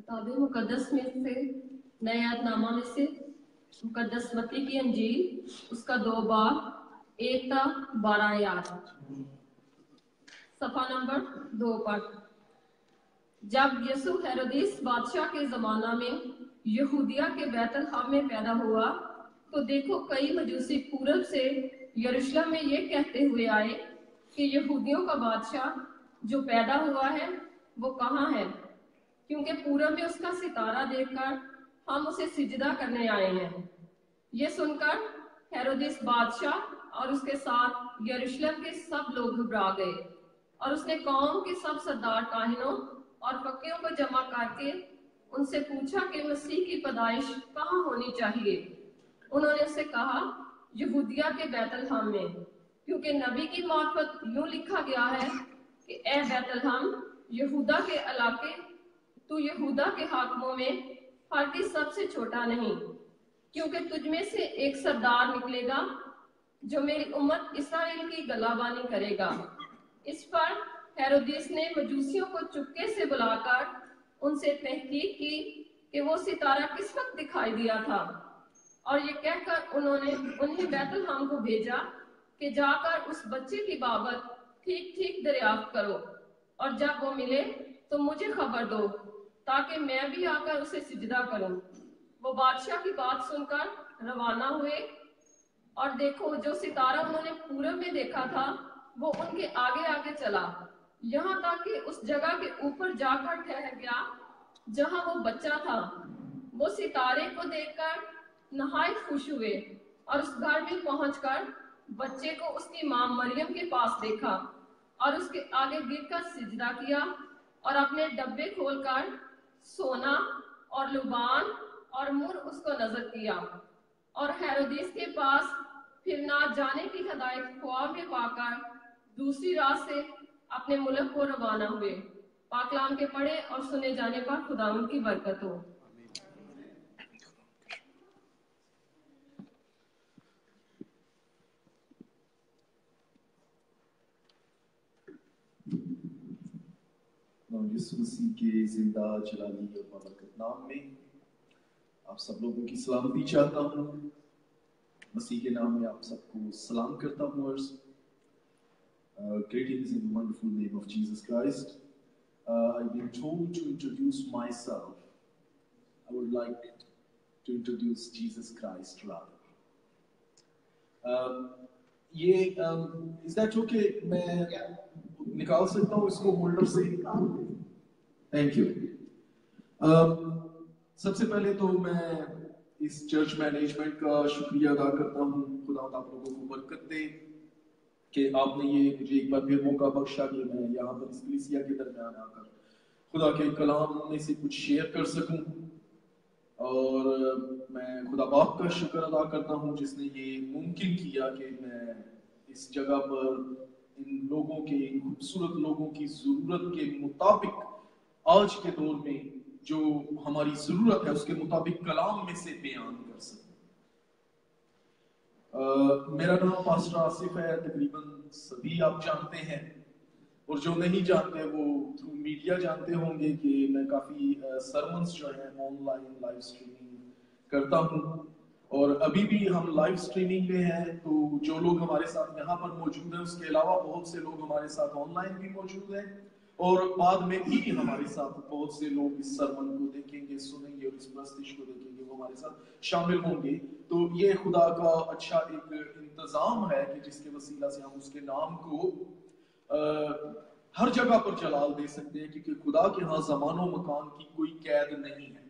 किताब मुकद्दस में से नए यादनामा में से मुकद्दस मत्ती की अंजील उसका 2 बाब 1 ता 12 आयत सफा नंबर 2 पर। जब यीशु हेरोदेस बादशाह के जमाना में यहूदिया के बैतलहम में पैदा हुआ तो देखो कई मजूसी पूरब से यरूशलेम में ये कहते हुए आए कि यहूदियों का बादशाह जो पैदा हुआ है वो कहाँ है, क्योंकि पूरब में उसका सितारा देखकर हम उसे सिजदा करने आए हैं। ये सुनकर हेरोदेस बादशाह और उसके साथ यरूशलेम के सब लोग घबरा गए और उसने कौम के सब सरदार काहिनों और फकीरों को जमा करके उनसे पूछा कि मसीह की पैदाइश कहाँ होनी चाहिए। उन्होंने उससे कहा, यहूदिया के बैतलहम में, क्योंकि नबी की मार्फत यूं लिखा गया है कि ए बैतलहम यहूदा के इलाके, तू यहूदा के हाकिमों में हर की सबसे छोटा नहीं, क्योंकि तुझ में से एक सरदार निकलेगा जो मेरी उम्मत इस्राएल की गलाबानी करेगा। इस पर हेरोदेस ने मजूसियों को चुपके से बुलाकर उनसे तहकीक की कि वो सितारा किस वक्त दिखाई दिया था, और ये कहकर उन्होंने उन्हें बैतलहम को भेजा कि जाकर उस बच्चे की बाबत ठीक ठीक दरियाफ्त करो, और जब वो मिले तो मुझे खबर दो ताकि मैं भी आकर उसे सिजदा करूं। वो बादशाह की बात सुनकर रवाना हुए, और देखो जो सितारा उन्होंने पूरब में देखा था वो उनके आगे आगे चला, यहाँ तक कि उस जगह के ऊपर जाकर ठहर गया जहाँ वो बच्चा था। वो सितारे को देखकर नहायत खुश हुए और उस घर में पहुंचकर बच्चे को उसकी मां मरियम के पास देखा और उसके आगे गिरकर सिजदा किया और अपने डब्बे खोलकर सोना और लुबान और मुर उसको नजर किया, और हेरोदेस के पास फिर ना जाने की हदायत ख्वाब में पाकर दूसरी रात से अपने मुल्क को रवाना हुए। पाकलाम के पढ़े और सुने जाने पर खुदावंद की बरकत हो। यीशु मसीह के जिंदा जलाली और बाबरकत नाम में आप सब लोगों की सलामती चाहता हूँ। मसीह के नाम में आप सबको सलाम करता हूँ। Greetings in the wonderful name of Jesus Christ. I've been told to introduce myself. I would like to introduce Jesus Christ rather. Is that okay? मैं निकाल सकता हूँ इसको होल्डर से? Thank you. सबसे पहले तो मैं इस चर्च मैनेजमेंट का शुक्रिया अदा करता हूँ। खुदा आप लोगों को बरकत दे कि आपने ये मुझे एक बार फिर मौका बख्शा कि मैं यहाँ पर इस कलीसिया के दरमियान आकर खुदा के कलाम में से कुछ शेयर कर सकूं। और मैं खुदा बाप का शुक्र अदा करता हूँ जिसने ये मुमकिन किया कि मैं इस जगह पर इन लोगों के, इन खूबसूरत लोगों की जरूरत के मुताबिक आज के दौर में जो हमारी जरूरत है उसके मुताबिक कलाम में से बयान कर सकूं। मेरा नाम पास्टर आसिफ है, तकरीबन सभी आप जानते हैं, और जो नहीं जानते वो थ्रू मीडिया जानते होंगे कि मैं काफी सरमन्स जो है ऑनलाइन लाइव स्ट्रीमिंग करता हूँ, और अभी भी हम लाइव स्ट्रीमिंग में हैं। तो जो लोग हमारे साथ यहाँ पर मौजूद हैं उसके अलावा बहुत से लोग हमारे साथ ऑनलाइन भी मौजूद हैं, और बाद में भी हमारे साथ बहुत से लोग इस सरमन को देखेंगे, सुनेंगे और इस प्रस्तुति को देखेंगे, वो हमारे साथ शामिल होंगे। तो ये खुदा का अच्छा एक इंतजाम है कि जिसके वसीला से हम उसके नाम को हर जगह पर जलाल दे सकते हैं, क्योंकि खुदा के यहाँ ज़मानो मकान की कोई कैद नहीं है।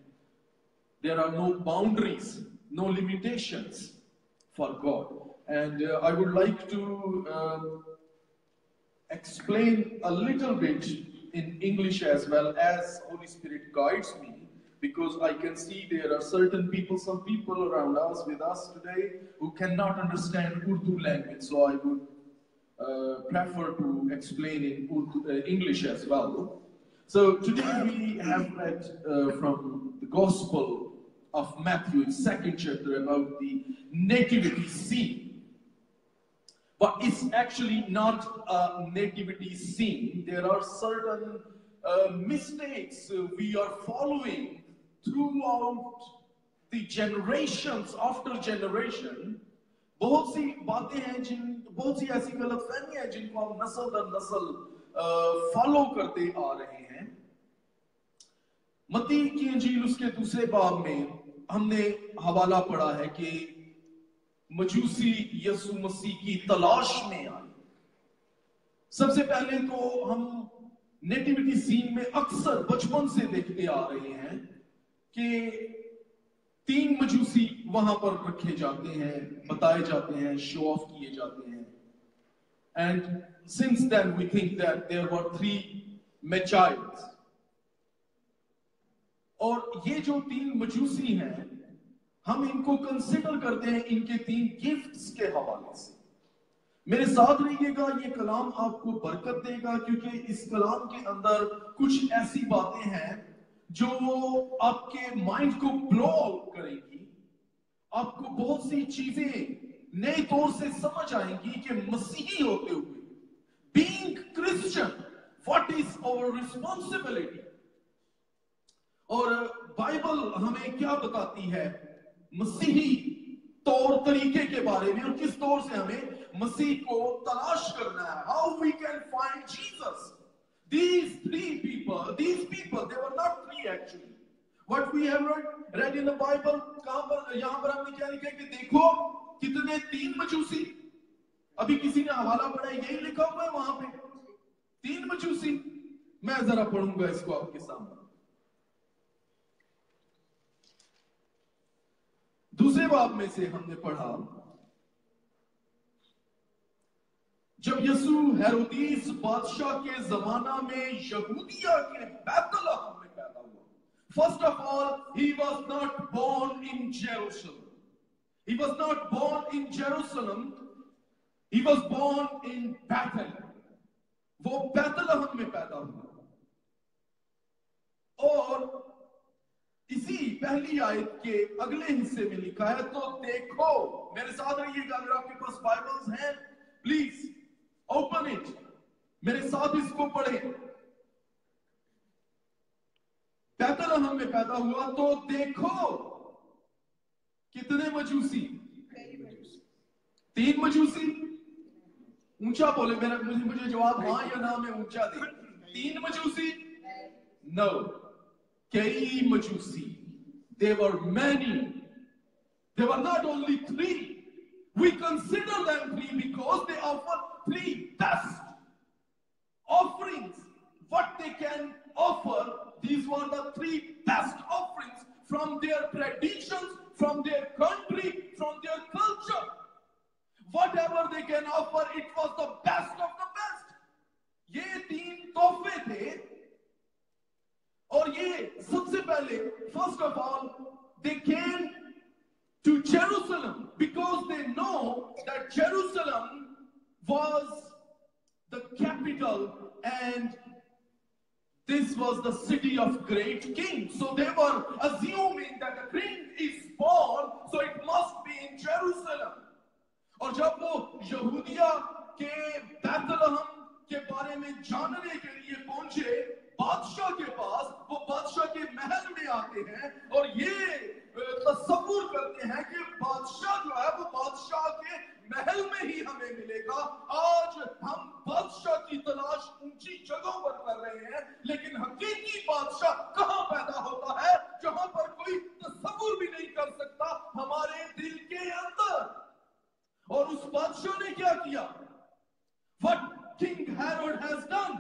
There are no boundaries, no limitations for God. And I would like to explain a little bit in English as well as Holy Spirit guides me, because I can see there are certain people, some people around us, with us today, who cannot understand Urdu language. So I would prefer to explain in Urdu, English as well. So today we have read from the Gospel of Matthew, its 2nd chapter, about the nativity scene. But it's actually not a nativity scene. There are certain mistakes we are following throughout the generations after generation. बहुत सी बातें हैं बहुत सी ऐसी गलतफहमियां हैं जिनको हम नस्ल दर नस्ल फॉलो करते आ रहे हैं। मत्ती की इंजील उसके दूसरे बाब में हमने हवाला पढ़ा है कि मजूसी यसु मसीह की तलाश में आए। सबसे पहले तो हम नेटिविटी सीन में अक्सर बचपन से देखते आ रहे हैं कि 3 मजूसी वहां पर रखे जाते हैं, बताए जाते हैं, शो ऑफ किए जाते हैं। And since then we think that there were 3 मैजाइज। और ये जो 3 मजूसी हैं, हम इनको कंसिडर करते हैं इनके 3 गिफ्ट्स के हवाले से। मेरे साथ रहिएगा, ये कलाम आपको बरकत देगा, क्योंकि इस कलाम के अंदर कुछ ऐसी बातें हैं जो आपके माइंड को ब्लो आउट करेगी। आपको बहुत सी चीजें नए तौर से समझ आएंगी कि मसीही होते हुए, being Christian, what is our responsibility. और बाइबल हमें क्या बताती है मसीही तौर तरीके के बारे में, और किस तौर से हमें मसीह को तलाश करना है। How we can find Jesus. These people, they were not 3 actually. What we have read in the Bible, यहाँ पर हमने क्या लिखा है कि देखो कितने 3 मजूसी। अभी किसी ने हवाला पढ़ा, यही लिखा हुआ है वहां पे 3 मजूसी। मैं जरा पढ़ूंगा इसको आपके सामने। दूसरे बाब में से हमने पढ़ा, जब यसू हेरोदीस बादशाह के जमाना में यहूदिया के बैतलहम में पैदा हुआ। First of all, he was not born in Jerusalem. He was not born in Jerusalem. He was born in Bethlehem. वो बैतलहम में पैदा हुआ। और इसी पहली आयत के अगले हिस्से में लिखा है, तो देखो, मेरे साथ रहिएगा, अगर आपके पास बाइबल्स हैं प्लीज ओपन इट, मेरे साथ इसको पढ़ें। बैतलहम में पैदा हुआ, तो देखो कितने मजूसी, 3 मजूसी। ऊंचा बोले, मुझे जवाब हाँ या ना में ऊंचा दे। 3 मजूसी? नो, कई मजूसी। There were many. They were not only 3. We consider them 3 because they offer 3 best offerings. What they can offer, these were the 3 best offerings from their traditions, from their country, from their culture. Whatever they can offer, it was the best of the best. ये 3 तोहफे थे। और ये सबसे पहले, first of all, they came to Jerusalem because they know that Jerusalem was the capital and this was the city of great king. So they were assuming that the king is born, so it must be in Jerusalem. और जब वो यहूदिया के बैतलहम के बारे में जानने के लिए पहुंचे बादशाह के पास, वो बादशाह के महल में आते हैं और ये तस्वीर करते हैं कि बादशाह जो है वो बादशाह के महल में ही हमें मिलेगा। आज हम बादशाह की तलाश ऊंची जगहों पर कर रहे हैं, लेकिन हकीकी बादशाह कहां पैदा होता है, जहां पर कोई तस्वीर भी नहीं कर सकता, हमारे दिल के अंदर। और उस बादशाह ने क्या किया? What King Herod has done,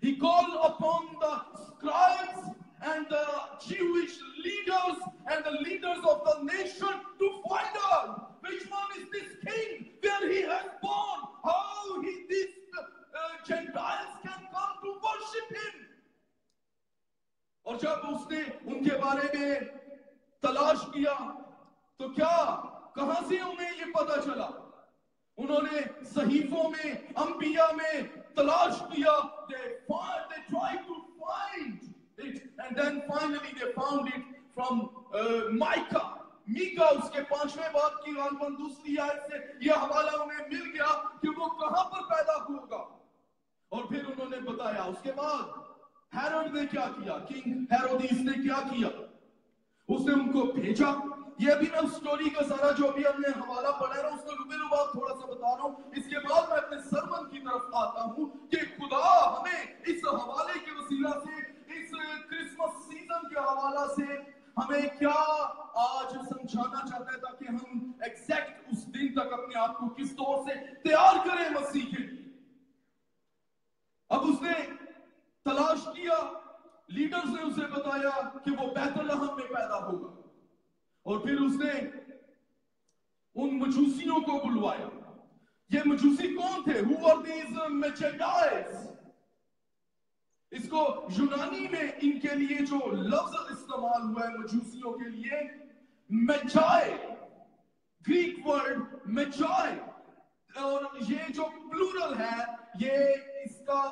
he called upon the scribes and the Jewish leaders and the leaders of the nation to find out which one is this king, where he has born, how these Gentiles can come to worship him. और जब उसने उनके बारे में तलाश किया, तो क्या कहां से उन्हें ये पता चला? उन्होंने सहीफों में, अंबिया में तलाश किया। They tried to find it and then finally they found it from Micah. Mika उसके 5वें बाब की गालबन दूसरी आयत से यह हवाला उन्हें मिल गया कि वो कहां पर पैदा होगा। और फिर उन्होंने बताया। उसके बाद हेरोड ने क्या किया, किंग हेरोदिस ने क्या किया, उसने उनको भेजा। ये भी मैं स्टोरी का सारा जो भी हमने हवाला पढ़ा है उसको रुबे-रुबाब थोड़ा सा बता रहा हूँ। इसके बाद मैं अपने सरमन की तरफ आता हूँ कि खुदा हमें इस हवाले के वसीला से, इस क्रिसमस सीजन के हवाला से हमें क्या आज समझाना चाहता है, ताकि हम एग्जैक्ट उस दिन तक अपने आप को किस तौर से तैयार करें मसीह के लिए। अब उसने तलाश किया, लीडर्स ने उसे बताया कि वो बैतलहम में पैदा होगा, और फिर उसने उन मजूसियों को बुलवाया। ये मजूसी कौन थे? Who are these Magi's? इसको यूनानी में इनके लिए जो लफ्ज इस्तेमाल हुआ है मजूसियों के लिए, मैजाई, ग्रीक वर्ड मैजाई, और ये जो प्लूरल है ये इसका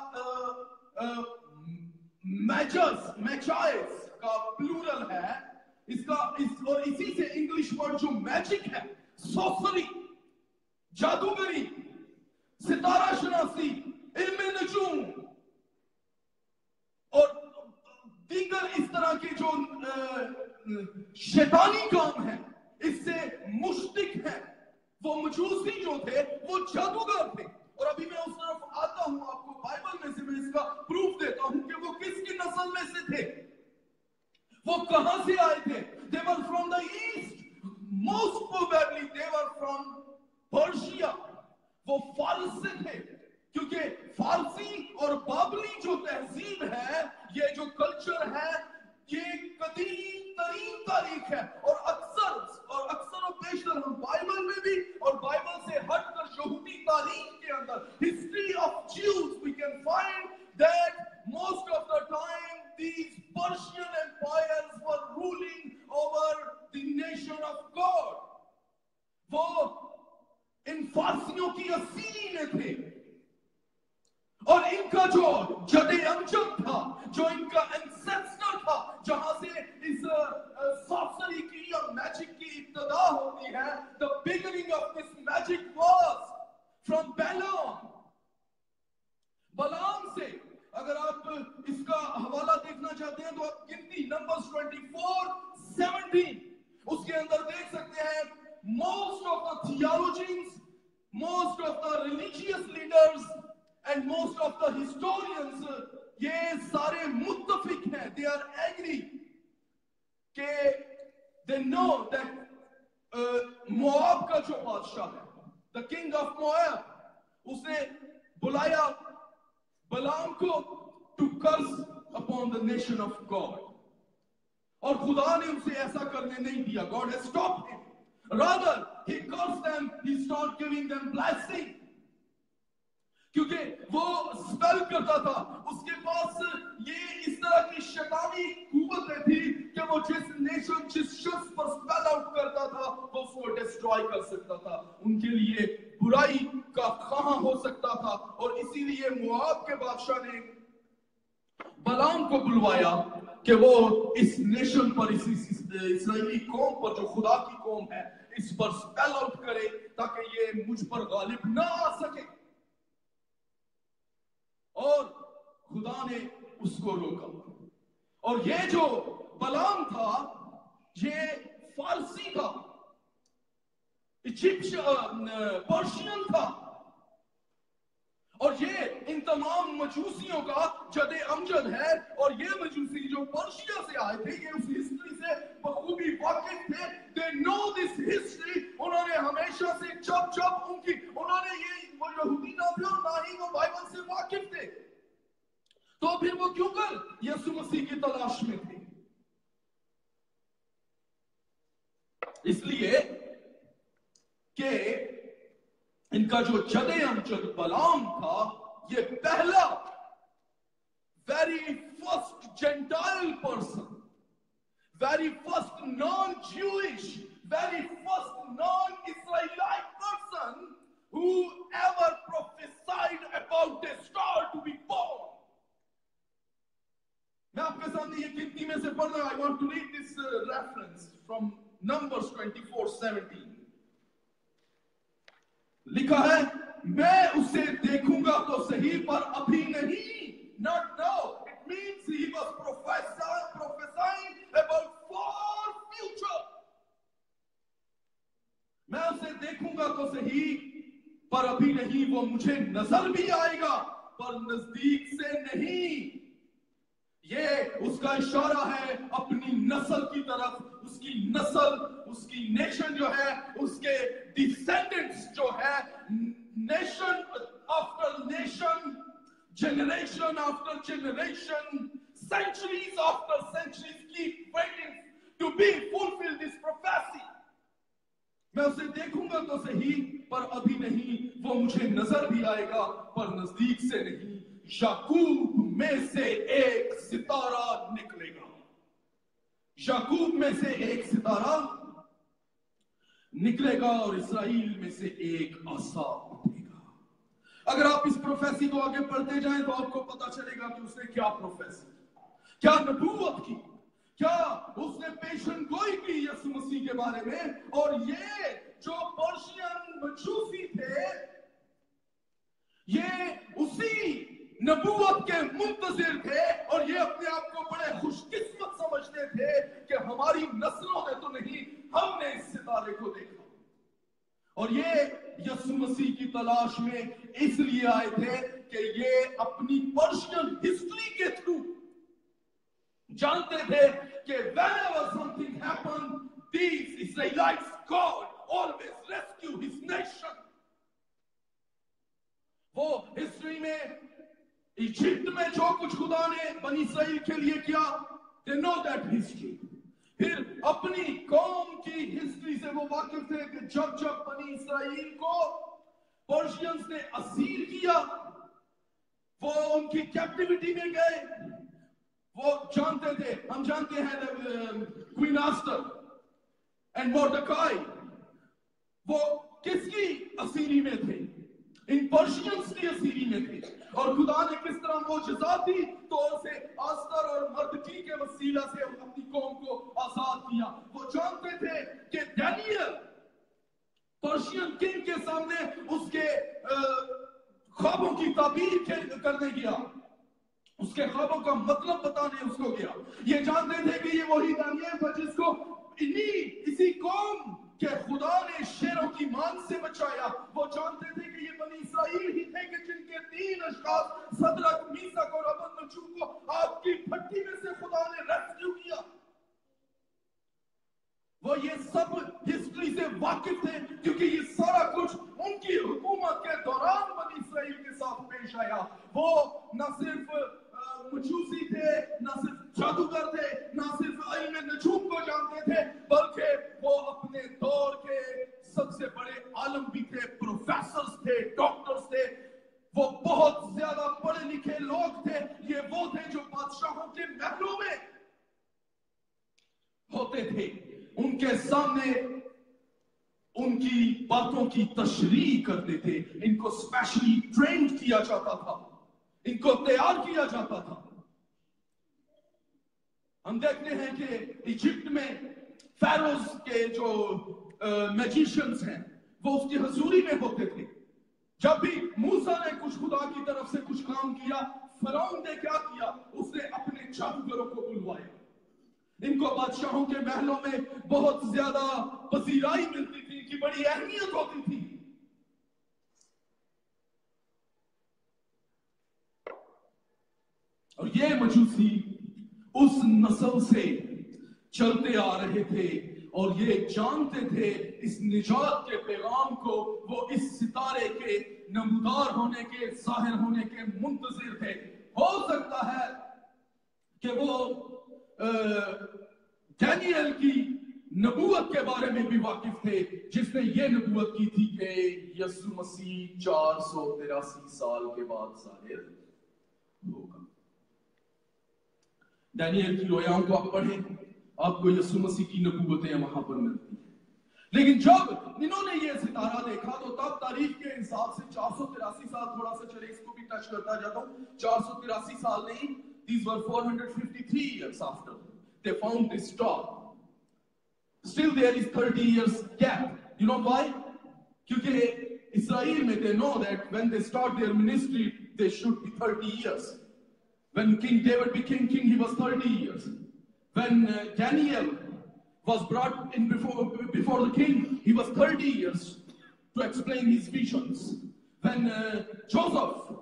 मैजर्स, मैजाइस का प्लूरल है इसका। और इसी से इंग्लिश वर्ड जो मैजिक है, सोसरी, जादूगरी, सितारा शनासी, इल्मे नजूम और दीगर इस तरह के जो शैतानी काम है, इससे मुश्तिक है। वो मजूसी जो थे वो जादूगर थे। और अभी मैं उस तरफ आता हूं, आपको बाइबल में से मैं इसका प्रूफ देता हूं कि वो किसकी नस्ल में से थे, वो कहां से आए थे। They were from the east, most probably they were from Persia. वो फारस से थे, क्योंकि फारसी और बाबली जो तहजीब है, ये जो कल्चर है, ये कदीम तरीन तारीख है। और अक्सर और बेशतर हम बाइबल में भी और बाइबल से हटकर यहूदी तारीख के अंदर, history of Jews, we can find that most of the time these Persian empires were ruling over the nation of God. वो इन फारसियों की असीली में थे, और इनका जो जदे अमजद था, जो इनका एंसेस्टर था, जहां से इस सॉर्सरी की या मैजिक की इब्तिदा होती है, the beginning of this magic was from बलाम से। अगर आप इसका हवाला देखना चाहते हैं तो आप गिनती नंबर्स 24:17 उसके अंदर देख सकते हैं। most of the theologians, most of the religious leaders and most of the historians, ये सारे मुत्तफिक हैं, they are agree कि they know that मोआब का जो बादशाह है, the king of Moab, उसने बुलाया बलाम को to curse upon the nation of God, और खुदा ने उसे ऐसा करने नहीं दिया। God has stopped him. Rather, he cursed them, he started giving them blessing. क्योंकि वो स्पेल करता था, उसके पास ये इस तरह की शैतानी कुव्वतें थी कि वो जिस शख्स पर स्पेल आउट करता था वो उसको डिस्ट्रॉय कर सकता था, उनके लिए बुराई का खां हो सकता था। और इसीलिए मोआब के बादशाह ने बलाम को बुलवाया कि वो इस नेशन पर, इस इस्राएली कौम पर जो खुदा की कौम है, इस पर स्पेल आउट करे ताकि ये मुझ पर गालिब ना आ सके। और खुदा ने उसको रोका। और ये जो बलाम था ये फारसी था, पर्शियन था, और ये इन तमाम मजूसियों का जदे अमजद है। और ये मजूसी जो पर्शिया से आए थे, ये उस हिस्ट्री से बखूबी वाकिफ थे। They know this history. उन्होंने हमेशा से जब उन्होंने ये वो यहूदी ना थे और ना ही वो बाइबल से वाकिफ थे, तो फिर वो क्यों कर यीशु मसीह की तलाश में थे? इसलिए कि इनका जो जदे अमजद बलाम था, ये पहला very first Gentile person, very first non-Jewish, very first non-Israelite person who ever prophesied about a star to be born. मैं आपके सामने ये गिनती में से पढ़ रहा हूं। I want to read this reference from Numbers 24:17. लिखा है, मैं उसे देखूंगा तो सही पर अभी नहीं, मुझे नजर भी आएगा पर नजदीक से नहीं। ये उसका इशारा है अपनी नस्ल की तरफ। उसकी नस्ल, उसकी नेशन जो है, उसके डिसेंडेंट्स जो है, nation after nation, generation after generation, centuries after centuries keep waiting to be fulfilled this prophecy. मैं उसे देखूंगा तो सही पर अभी नहीं, वो मुझे नजर भी आएगा पर नजदीक से नहीं। याकूब में से एक सितारा निकलेगा, याकूब में से एक सितारा निकलेगा और इस्राएल में से एक आसा उठेगा। अगर आप इस प्रोफेसी को आगे पढ़ते जाएं तो आपको पता चलेगा कि उसने क्या प्रोफेसी, क्या नबूवत की, क्या उसने पेशन गोई की यसु मसीह के बारे में। और ये जो पर्शियन मजूसी थे, ये उसी नबूवत के मुंतजिर थे और ये अपने आप को बड़े खुशकिस्मत समझते थे कि हमारी नस्लों ने तो नहीं, हमने इस सितारे को देखा। और ये यसु मसीह की तलाश में इसलिए आए थे कि ये अपनी पर्शियन हिस्ट्री के थ्रू जानते थे कि whenever something happened, these Israelites, God always rescue his nation. वो हिस्ट्री में इजिप्ट में जो कुछ खुदा ने बनी इस्राएल के लिए किया, they know that history. फिर अपनी कौम की हिस्ट्री से वो वाकिफ थे कि जब जब बनी इस्राएल को पर्शियंस ने असीर किया, वो उनकी कैप्टिविटी में गए, वो जानते थे। हम जानते हैं क्वीन आस्टर एंड मोर्दकाई, वो किसकी असीरी में थे? इन पर्शियंस की असीरी में थे। और खुदा ने किस तरह मोजज़ाती तौर से आस्तर और मर्दकी के वसीला से अपनी कौम को आजाद किया। वो जानते थे कि डैनियल पर्शियन किंग के सामने उसके ख्वाबों की ताबीर करने गया, उसके ख्वाबों का मतलब बताने उसको गया। ये जानते थे कि ये वही दानियल था जिसको इसी कौम के खुदा ने शेरों की मान से बचाया। वो जानते थे कि ये बनी इस्राएल ही थे कि जिनके 3 अशखास सदरक, मीसक और अबदनगो को आपकी भट्टी में से खुदा ने रेस्क्यू किया। वो ये सब हिस्ट्री से वाकिफ थे क्योंकि ये सारा कुछ उनकी हुकूमत के दौरान बनी इस्राएल के साथ पेश आया। वो न सिर्फ मजूसी थे, न सिर्फ जादूगर थे, न सिर्फ इल्म नजूम को जानते थे, बल्कि वो अपने दौर के सबसे बड़े आलम भी थे, प्रोफेसर्स थे, डॉक्टर्स थे। वो बहुत ज्यादा पढ़े लिखे लोग थे। ये वो थे जो बादशाहों के महलों में होते थे। उनके सामने उनकी बातों की तशरीह करते थे। इनको स्पेशली ट्रेंड किया जाता था, इनको तैयार किया जाता था। हम देखते हैं कि इजिप्ट में फेरोज के जो मैजिशियंस हैं वो उसकी हजूरी में होते थे। जब भी मूसा ने कुछ खुदा की तरफ से कुछ काम किया, फरौन ने क्या किया? उसने अपने जादूगरों को बुलवाया। इनको बादशाहों के महलों में बहुत ज्यादा पजीराई मिलती थी, इनकी बड़ी अहमियत होती थी। और ये मजूसी उस नस्ल से चलते आ रहे थे और ये जानते थे इस निजात के पैगाम को। वो इस सितारे के नमूदार होने के, जाहिर होने के मुंतजिर थे। हो सकता है कि वो डैनियल की नबूवत के बारे में भी वाकिफ थे, जिसने ये नबूवत की थी कि यसु मसीह 483 साल के बाद जाहिर होगा। डैनियल की रोयाओं को आप पढ़ें, आपको यसु मसीह की नबूवतें वहां पर मिलती हैं। लेकिन जब इन्होंने ये सितारा देखा तो तब तारीख के हिसाब से 483 साल, थोड़ा सा चले इसको भी टच करता जाता हूं, 483 साल नहीं, these were 453 years after they found this star. Still there is 30 years gap. You know why? क्योंकि इस्राएल में they know that when they start their ministry they should be 30 years. When King David became king, he was 30 years. When Daniel was brought in before the king, he was 30 years to explain his visions. When Joseph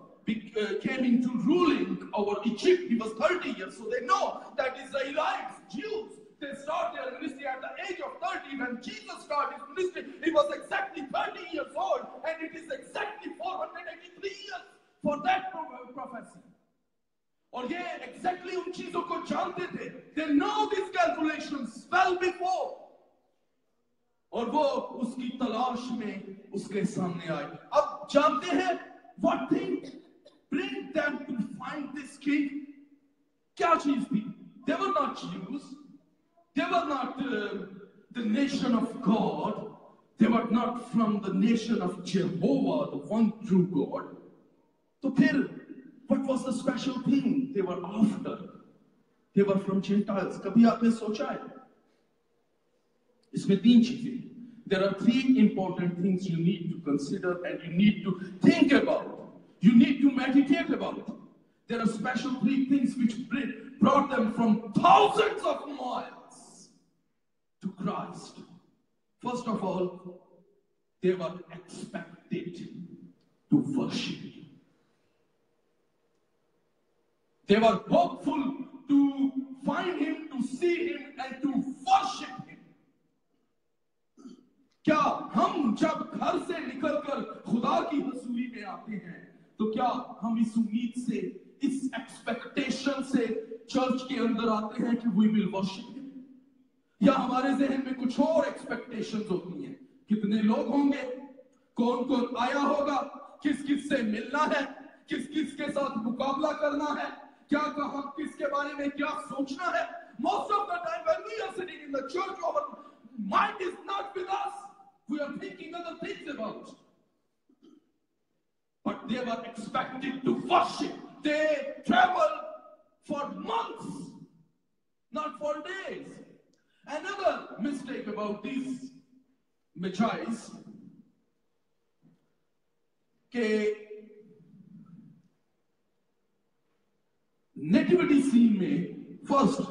came into ruling over Egypt, he was 30 years. So they know that Israelites, Jews, they start their ministry at the age of 30. When Jesus started his ministry, he was exactly 30 years old. And it is exactly 483 years for that prophecy. और ये exactly उन चीजों को जानते थे. They know these calculations well before. और वो उसकी तलाश में उसके सामने आए. अब जानते हैं what thing bring them to find this king? क्या चीज थी? They were not Jews. They were not the nation of God. They were not from the nation of Jehovah, the one true God. So फिर what was the special thing they were after? They were from Gentiles. कभी आपने सोचा है? इसमें तीन चीजें. There are three important things you need to consider and you need to think about. You need to meditate about. There are special three things which brought them from thousands of miles to Christ. First of all, they were expected to worship Him. They were hopeful to find Him, to see Him, and to worship Him. क्या हम जब घर से निकलकर खुदा की हजूरी में आते हैं तो क्या हम इस उम्मीद से, इस एक्सपेक्टेशन से चर्च के अंदर आते हैं कि वी विल वर्शिप हिम, या हमारे जहन में कुछ और एक्सपेक्टेशंस होती हैं? कितने लोग होंगे, कौन कौन आया होगा, किस किस से मिलना है, किस किस के साथ मुकाबला करना है, क्या कहां किसके बारे में क्या सोचना है. Most of the time when we are sitting in the church, our mind is not with us. We are thinking other things about. But they were expected to worship. They traveled for months, not for days. Another mistake about these Magi's, के nativity scene में, first,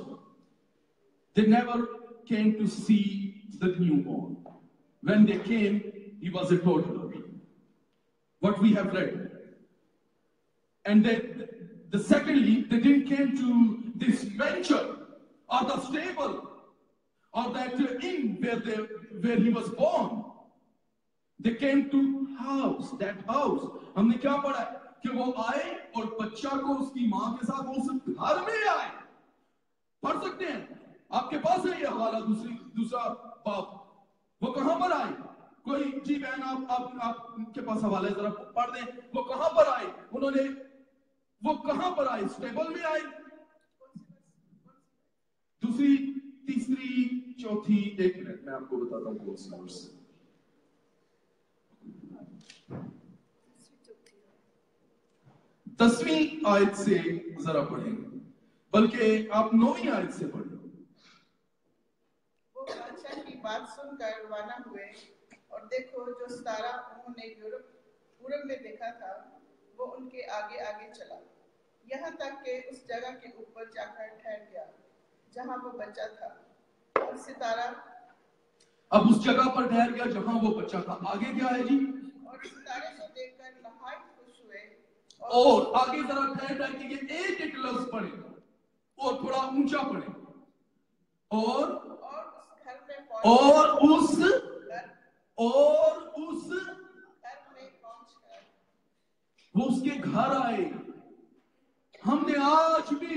they never came to see the newborn. When they came, he was a toddler. What we have read. And then, secondly, they didn't came to this manger or the stable or that inn where he was born. They came to house, that house. हमने क्या पढ़ा है? कि वो आए और बच्चा को उसकी माँ के साथ वो उस घर में आए. पढ़ सकते हैं? आपके पास है ये हवाला दूसरा बाप. वो कहां पर आए? कोई जी बहन आपके पास हवाला है, जरा पढ़ दें. वो कहां पर आए? वो कहां पर आए? स्टेबल में आए. दूसरी, तीसरी, चौथी, एक मिनट मैं आपको बताता हूं कौन सी वर्स. 10वीं आयत से जरा पढ़ें, बल्कि आप 9वीं आयत से पढ़ें. वो बादशाह की बात सुनकर रवाना हुए और देखो जो सितारा उन्होंने पूरब में देखा था वो उनके आगे आगे चला, यहाँ तक कि उस जगह के ऊपर जाकर ठहर गया जहाँ वो बच्चा था. और सितारा अब उस जगह पर ठहर गया जहाँ वो बच्चा था. आगे क्या है जी? और सितारे को देखकर नहायत खुश हुए. और आगे जरा ठहर के ये एक लफ्ज पढ़े और थोड़ा ऊंचा पढ़े. और उस घर में पहुंचकर वो उसके घर आए. हमने आज भी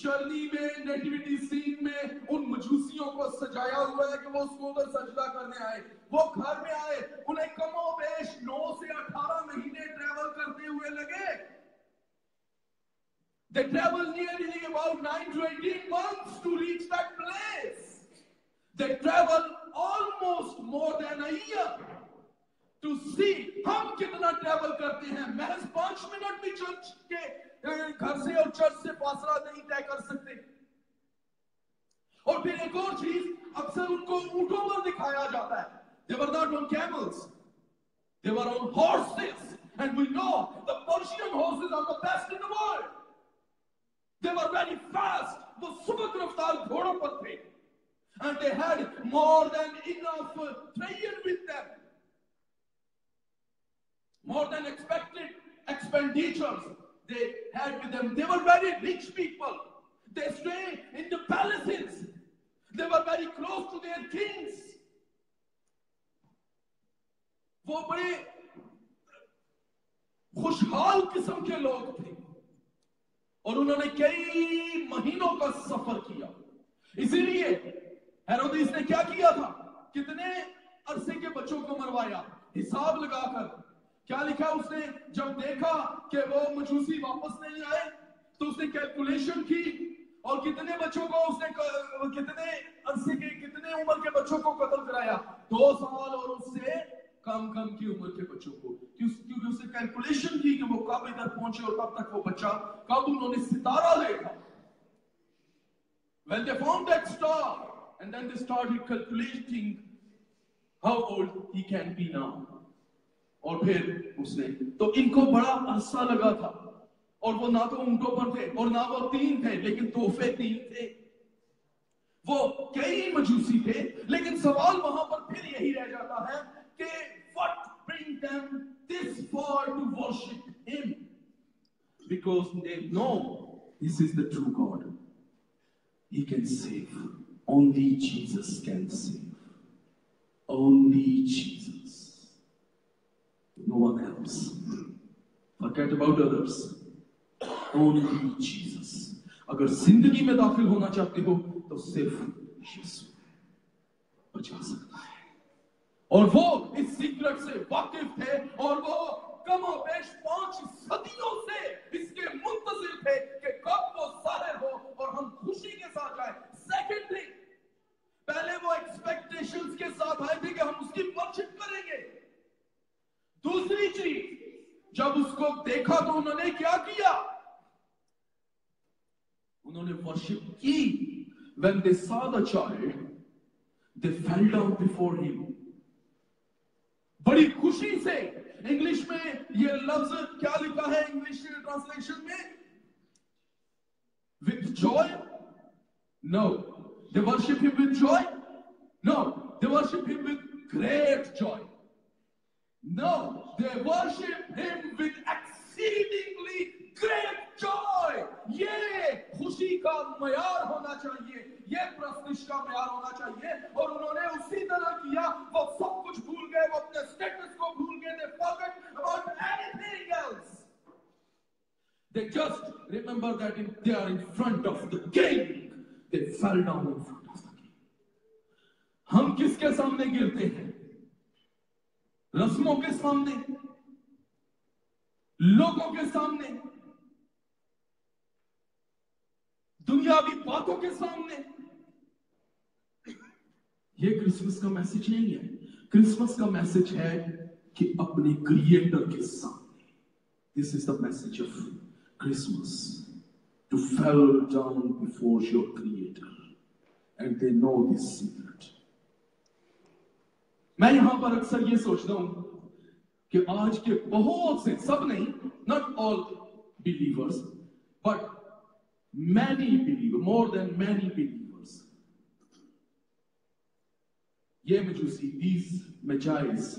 जर्नी में, नेटिविटी सीन में उन मजूसियों को सजाया हुआ है कि वो उसको उधर सजदा करने आए. वो घर में आए, उन्हें कमोबेश 9 से 18 महीने ट्रैवल करते हुए लगे. They traveled nearly about 9 to 18 months to reach that place. They traveled almost more than a year to see. हम कितना ट्रैवल करते हैं? महज 5 मिनट भी चर्च के घर से और चर्च से फासला नहीं तय कर सकते. और फिर एक और चीज, अक्सर उनको ऊंटों पर दिखाया जाता है. They were not on camels. They were on horses. And we know the Persian horses are the best in the world. They were very fast. वो सुबह रफ्तार घोड़ों पर थे. And they had more than enough train with them. more than expected expenditures they had with them. They were very rich people. They stayed in the palaces. They were very close to their kings. वो बड़े खुशहाल किस्म के लोग थे और उन्होंने कई महीनों का सफर किया. इसीलिए हेरोदेस ने क्या किया था? कितने अरसे के बच्चों को मरवाया हिसाब लगाकर. क्या लिखा उसने? जब देखा कि वो मजूसी वापस नहीं आए तो उसने कैलकुलेशन की और कितने बच्चों को उसने कितने अरसे के कितने उम्र के बच्चों को कत्ल कराया. 2 साल और उससे कम की उम्र के बच्चों को. क्योंकि उसने कैलकुलेशन की कि वो कब इधर पहुंचे और कब तक वो बच्चा, कब उन्होंने सितारा देखा. When they found that star and then they started calculating how old he can be now. और फिर उसने तो इनको बड़ा अरसा लगा था और वो ना तो ऊंटों पर थे और ना वो 3 थे लेकिन तोहफे 3 थे. वो कई मजूसी थे लेकिन सवाल वहां पर फिर यही रह जाता है कि what bring them this far to worship him? Because they know this is the true God. He can save. Only Jesus can save. Only Jesus. No one else. Forget about others. Only Jesus. अगर जिंदगी में दाखिल होना चाहते हो तो सिर्फ यीशु बचा सकता है. और वो इस सीक्रेट से वाकिफ थे और वो कमोबेश 5 सदियों से इसके मुंतजिर थे कि कब वो ज़ाहिर हो और हम खुशी के साथ जाएं. सेकंड थिंग, पहले वो एक्सपेक्टेशंस के साथ आए थे कि हम उसकी वर्शिप करेंगे. दूसरी चीज, जब उसको देखा तो उन्होंने क्या किया? उन्होंने वर्शिप की. When they saw the child, they fell down before him. बड़ी खुशी से. इंग्लिश में ये लफ्ज क्या लिखा है इंग्लिश ट्रांसलेशन में? With joy? No. They worship him with joy? No. They worship him with great joy. No. They worship him with exceedingly great joy. ये खुशी का मयार होना चाहिए, ये प्रस्तिश का मयार होना चाहिए. और उन्होंने उसी तरह किया. वो सब कुछ भूल गए, वो अपने स्टेटस को भूल गए. They forgot about anything else. They just remember that they are in front of the king. They fell down in front of the king. हम किसके सामने गिरते हैं? रस्मों के सामने, लोगों के सामने, दुनियावी बातों के सामने. ये क्रिसमस का मैसेज नहीं है. क्रिसमस का मैसेज है कि अपने क्रिएटर के सामने. This is the message of Christmas. To fall down before your creator. And they know this secret. मैं यहां पर अक्सर ये सोचता हूं कि आज के बहुत से, सब नहीं, not all believers, but many believers, more than many believers, ये मजूसी, these magi's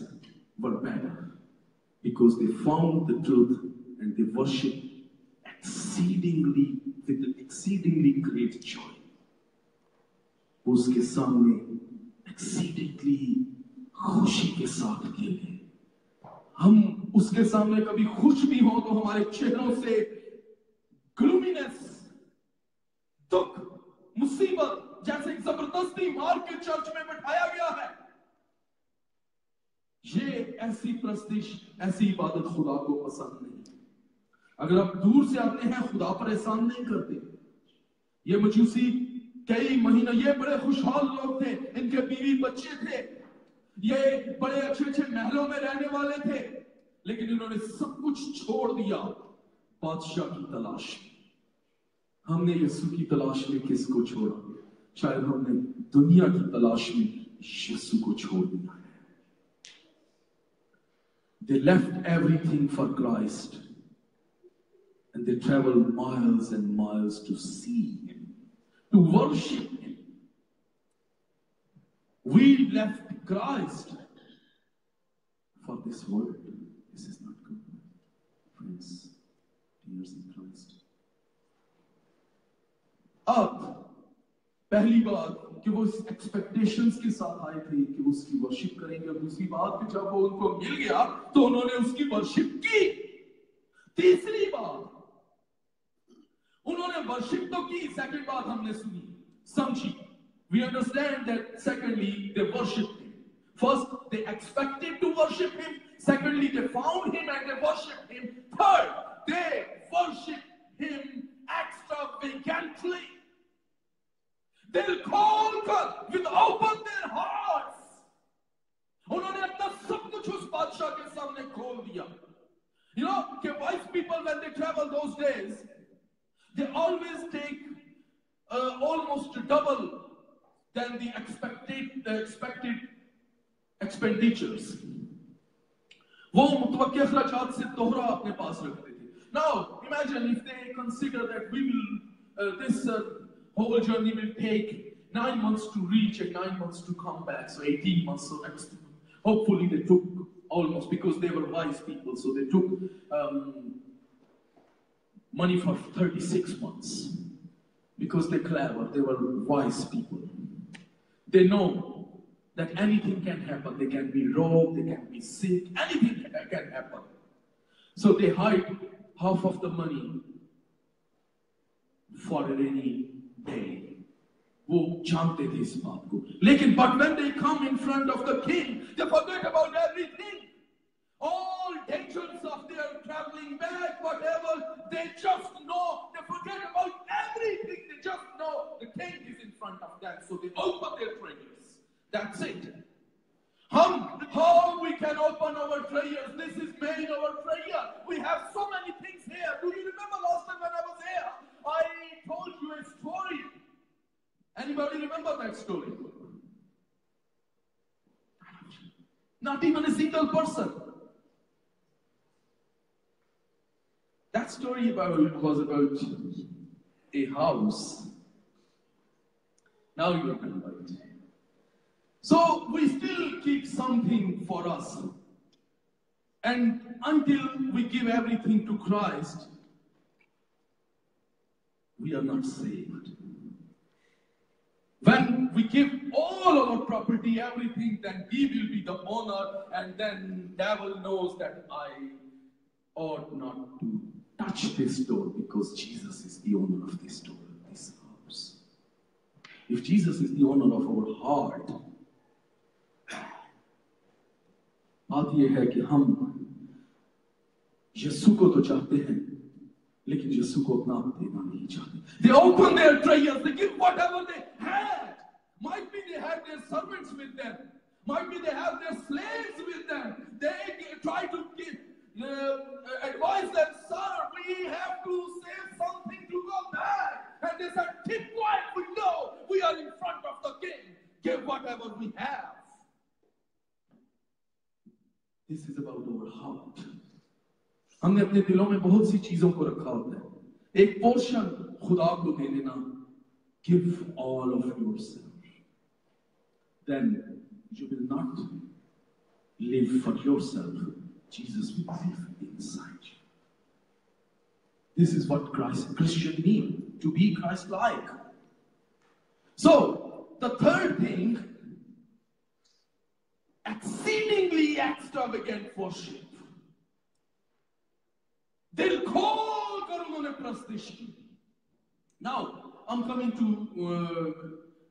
were better because they found the truth and they worship exceedingly with an exceedingly great joy. उसके सामने exceedingly खुशी के साथ गिरे. हम उसके सामने कभी खुश भी हो तो हमारे चेहरों से ग्लूमीनेस, दुख, मुसीबत जैसे जबरदस्ती मार के चर्च में बैठाया गया है. ये ऐसी प्रस्तिश, ऐसी इबादत खुदा को पसंद नहीं. अगर आप दूर से आते हैं, खुदा पर एहसान नहीं करते. ये मजूसी कई महीनों, ये बड़े खुशहाल लोग थे, इनके बीवी बच्चे थे, ये बड़े अच्छे अच्छे महलों में रहने वाले थे, लेकिन इन्होंने सब कुछ छोड़ दिया बादशाह की तलाश में. हमने यीशु की तलाश में किसको छोड़ा? शायद हमने दुनिया की तलाश में यीशु को छोड़ दिया है. They left everything for Christ and they traveled miles and miles to see him, to worship him. We left Christ for this world. This is not years in Christ. अब पहली बात कि वो इस एक्सपेक्टेशंस के साथ आए थे कि वो उसकी वर्शिप करेंगे, और दूसरी बात कि जब वो उनको मिल गया तो उन्होंने उसकी वर्शिप की। तीसरी बात, उन्होंने वर्शिप तो की, सेकंड बात हमने सुनी, समझी। We understand that secondly they worshipped him. First they expected to worship him, secondly they found him and they worshipped him, third they worshipped him extravagantly. They'll call God with open their hearts. उन्होंने अपना सब कुछ उस बादशाह के सामने खोल दिया। You know, कि wise people when they travel those days, they always take almost double than the expected expenditures. वो मुतवक्किल खर्चात से दोहरा अपने पास रखते थे. Now imagine if they consider that we will this whole journey will take 9 months to reach and 9 months to come back, so 18 months. So hopefully they took almost, because they were wise people, so they took money for 36 months because they're clever, they were wise people. They know that anything can happen. They can be robbed, they can be sick, anything can happen. So they hide half of the money for a rainy day. वो जानते थे इस बात को, लेकिन but when they come in front of the king, they forget about everything. All dangers of their traveling back, whatever, they just know, they forget about everything. They just know the king is in front of them, so they open their treasures. That's it. How we can open our treasures? This is main our treasure. We have so many things here. Do you remember last time when I was here? I told you a story. Anybody remember that story? Not even a single person. That story was about a house. Now you remember it. So we still keep something for us. And until we give everything to Christ, we are not saved. When we give all our property, everything, then he will be the owner, and then devil knows that I ought not to touch this door because Jesus is the owner of this door, this house. If Jesus is the owner of our heart, बात यह है कि हम यीशु को तो चाहते हैं, लेकिन यीशु को अपना आप देना नहीं चाहते. They open their treasures, they give whatever they had. Might be they had their servants with them, might be they have their slaves with them. They try to give, advise them, sir, we have to save something to go back. And they said, keep quiet, we know we are in front of the king. Give whatever we have. This is about our heart. हमने अपने दिलों में बहुत सी चीजों को रखा होता है. एक पोर्शन खुदा को दे देना. Give all of yourself. Then you will not live for yourself. Jesus will live inside you. This is what Christian mean, to be Christ-like. So the third thing, exceedingly extravagant worship. They'll call कर उन्होंने प्रस्तिश की. Now I'm coming to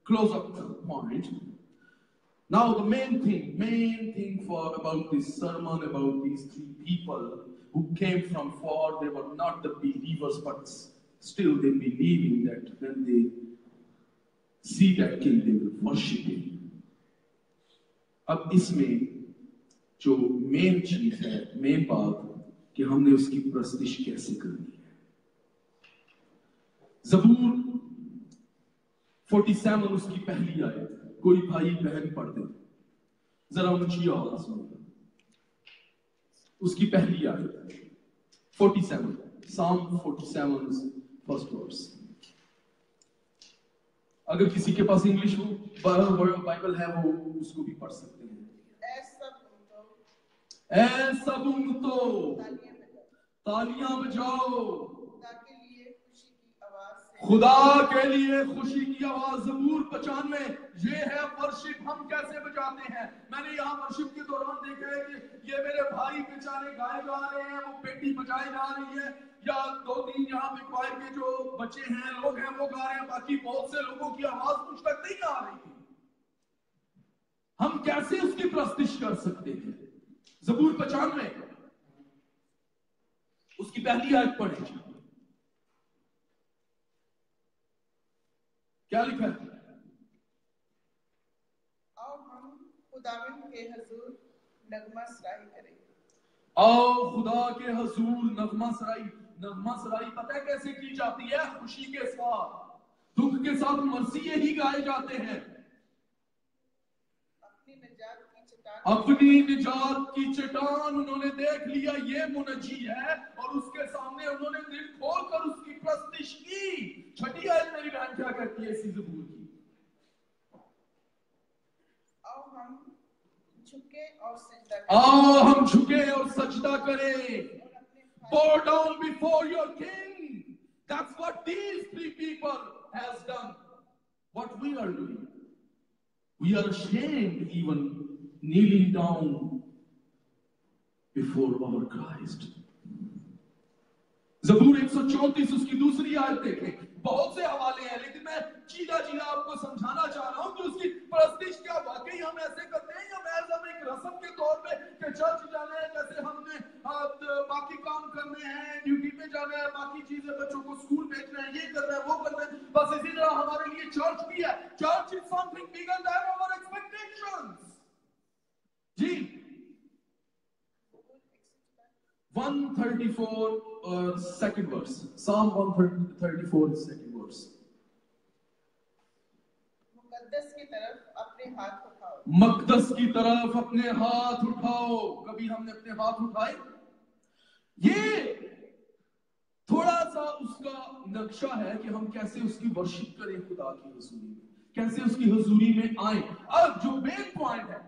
close up the point. Now the main thing for about this sermon, about these three people who came from far, they were not the believers, but still they believing that when they see that king, they will worship him. अब इसमें जो main चीज है, main बात कि हमने उसकी प्रस्तिश कैसे करनी है. ज़बूर 47 उसकी पहली आयत. कोई भाई बहन पढ़ते जरा ऊंची आवाज में उसकी पहली आयत 47, Psalm 47 फर्स्ट वर्स. अगर किसी के पास इंग्लिश हो, बाइबल है, वो उसको भी पढ़ सकते हैं. ऐसा उनको तालियां बजाओ खुदा के लिए खुशी की आवाज से। खुदा के लिए खुशी की आवाज। ज़बूर 95 ये है वर्शिप। हम कैसे बजाते हैं? मैंने यहाँ वर्शिप के दौरान देखा है कि ये मेरे भाई बेचारे गाए गा रहे हैं, वो पेटी बजाई जा रही है, या 2-3 यहाँ पे क्वायर के जो बच्चे हैं, लोग हैं, वो गा रहे हैं, बाकी बहुत से लोगों की आवाज मुझ तक नहीं आ रही थी। हम कैसे उसकी प्रस्तिश कर सकते हैं? ज़बूर 95 उसकी पहली आयत पढ़े, क्या लिखा है? आओ हम खुदावंद के हुजूर नगमा सराई करें। आओ खुदा के हुजूर नगमा सराई। नगमा सराई पता है कैसे की जाती है? खुशी के साथ, दुख के साथ मसीह ही गाए जाते हैं। अपनी निजात की चट्टान उन्होंने देख लिया, ये मुनज्जी है, और उसके सामने उन्होंने दिल खोलकर उसकी प्रस्तिश की। छठी आयत मेरी बहन क्या कहती है इसी ज़बूर की? आओ हम झुके और सजदा करें। आओ हम झुके और सजदा करें। Bow down before your king. That's what these 3 people has done. What we are doing. We are ashamed even kneeling down before our Christ. ज़बूर 134 उसकी दूसरी आयत देखें। बहुत से हवाले हैं, लेकिन मैं चीला आपको समझाना चाह रहा हूं कि उसकी प्रस्तिश क्या वाकई हम ऐसे करते हैं, या महज हम एक रस्म के तौर पे कि चर्च जाना है, जैसे हमने बाकी काम करने हैं, ड्यूटी पे जाना है, बाकी चीजें बच्चों को स्कूल भेजना है, ये करना है, वो करना है, बस इसी तरह हमारे लिए चर्च भी है। Church is something bigger than our expectations. जी 134 second verse. Psalm 134 is second verse. मुकद्दस की तरफ अपने हाथ उठाओ। मकदस की तरफ अपने हाथ उठाओ। कभी हमने अपने हाथ उठाए? ये थोड़ा सा उसका नक्शा है कि हम कैसे उसकी वर्शिप करें खुदा की हुजूरी में, कैसे उसकी हुजूरी में आए। अब जो मेन पॉइंट है,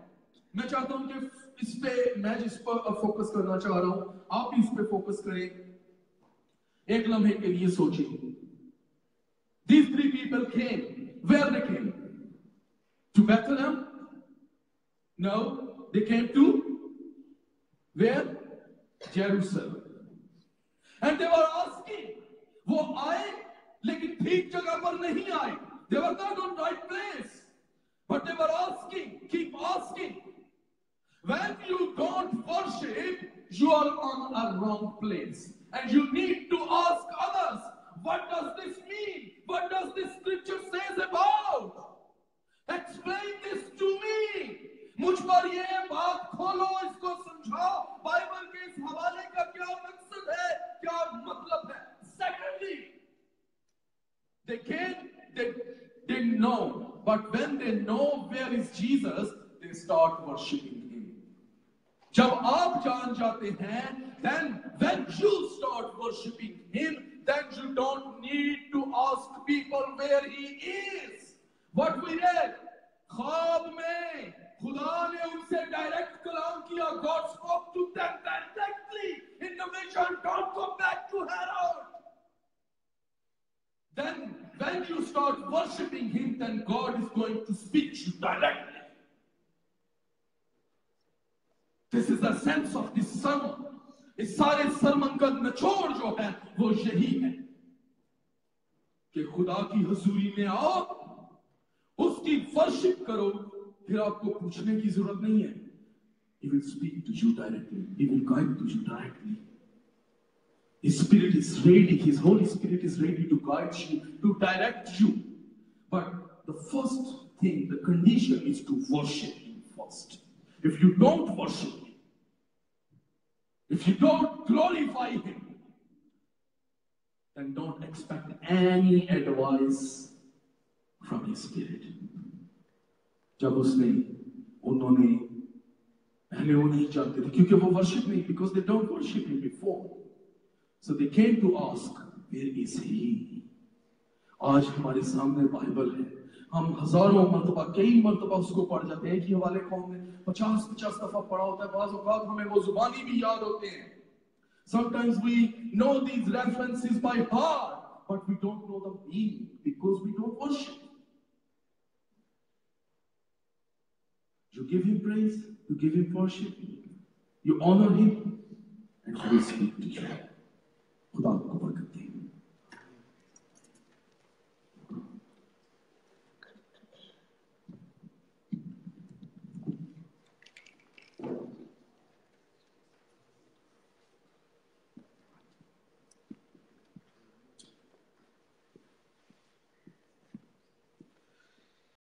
मैं चाहता हूं कि इस पे, मैं जिस पर फोकस करना चाह रहा हूं, आप इस पे फोकस करें। एक लम्हे के लिए सोचिए। These 3 people came. Where they came? To Bethlehem? No, they came to where? Jerusalem. And they were asking. वो आए लेकिन ठीक जगह पर नहीं आए. They were not on right place. But they were asking, keep asking. When you don't worship, you are on a wrong place. And you need to ask others, what does this mean? What does this scripture says about? Explain this to me. मुझ पर ये बात खोलो, इसको समझाओ। Bible के इस हवाले का क्या मकसद है, क्या मतलब है? Secondly, they came, they didn't know. But when they know where is Jesus, they start worshiping him. जब आप जान जाते हैं, then when you start worshiping him, then you don't need to ask people where he is. What we read, ख्वाब में खुदा ने उनसे डायरेक्ट कलाम किया. God spoke to them directly in the vision. Don't go back to Herod. Then when you start worshiping him, then God is going to speak to you directly. This is the sense of this sermon. इस सारे सरमन का निचोड़ जो है वो यही है कि खुदा की हुजूरी में आओ, उसकी वर्शिप करो, फिर आपको पूछने की जरूरत नहीं है. He will speak to you directly. He will guide to you directly. His Spirit is ready. His Holy Spirit is ready to guide you, to direct you. But the first thing, the condition is to worship him first. If you don't worship him, if you don't glorify him, then don't expect any advice from his Spirit. जब उन्होंने पहले वो नहीं जानते थे, क्योंकि वो worship नहीं, because they don't worship him before. So they came to ask, where is he? आज हमारे सामने बाइबल है, हम हजारों मर्तबा, कई मर्तबा उसको पढ़ जाते हैं कि हवाले को हमने 50-50 दफा पढ़ा होता है, बाज़ औक़ात हमें वो जुबानी भी याद होते हैं, Sometimes we know these references by heart, but we don't know the meaning because we don't worship. You give him praise, you give him worship, you honor him, and he will speak to you. खुदा आपको